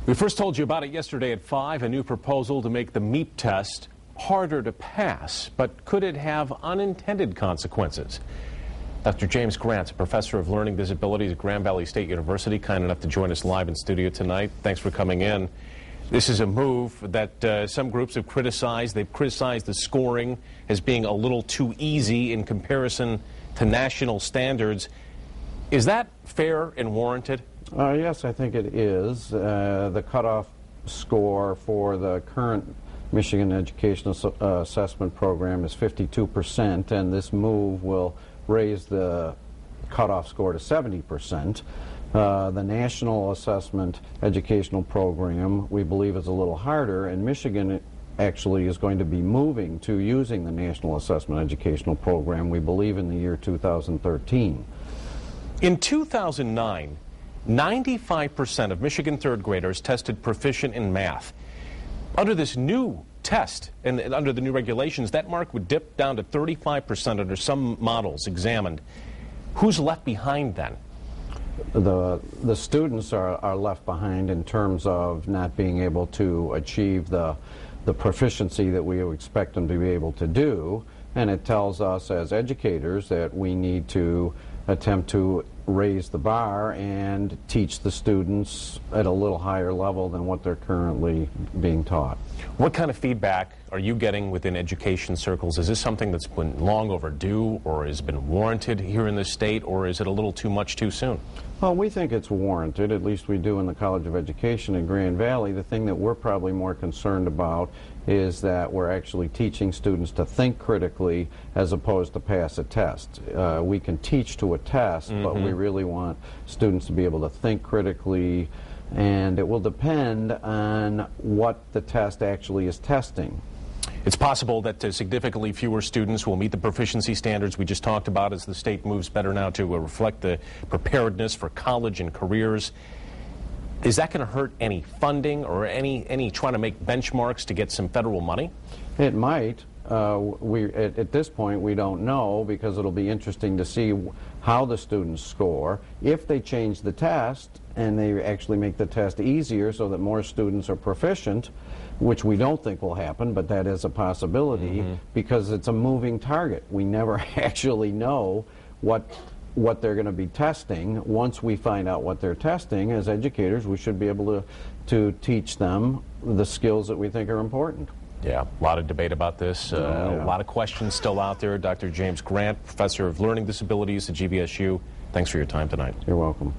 We first told you about it yesterday at 5, a new proposal to make the MEP test harder to pass. But could it have unintended consequences? Dr. James Grant, a professor of learning disabilities at Grand Valley State University, kind enough to join us live in studio tonight. Thanks for coming in. This is a move that some groups have criticized. They've criticized the scoring as being a little too easy in comparison to national standards. Is that fair and warranted? Yes, I think it is. The cutoff score for the current Michigan Educational Assessment Program is 52%, and this move will raise the cutoff score to 70%. The National Assessment Educational Program, we believe, is a little harder, and Michigan actually is going to be moving to using the National Assessment Educational Program, we believe, in the year 2013. In 2009, 95% of Michigan third graders tested proficient in math. Under this new test and under the new regulations, that mark would dip down to 35% under some models examined. Who's left behind then? The students are left behind in terms of not being able to achieve the proficiency that we expect them to be able to do, and it tells us as educators that we need to attempt to raise the bar and teach the students at a little higher level than what they're currently being taught. What kind of feedback are you getting within education circles? Is this something that's been long overdue or has been warranted here in the state, or is it a little too much too soon? Well, we think it's warranted, at least we do in the College of Education in Grand Valley. The thing that we're probably more concerned about is that we're actually teaching students to think critically as opposed to pass a test. We can teach to a test, but we really want students to be able to think critically, and it will depend on what the test actually is testing. It's possible that significantly fewer students will meet the proficiency standards we just talked about as the state moves better now to reflect the preparedness for college and careers. Is that going to hurt any funding or any trying to make benchmarks to get some federal money? It might. At this point, we don't know, because it'll be interesting to see how the students score. If they change the test and they actually make the test easier so that more students are proficient, which we don't think will happen, but that is a possibility, because it's a moving target. We never actually know what they're going to be testing. Once we find out what they're testing, as educators, we should be able to teach them the skills that we think are important. Yeah, a lot of debate about this, a lot of questions still out there. Dr. James Grant, professor of learning disabilities at GVSU, thanks for your time tonight. You're welcome.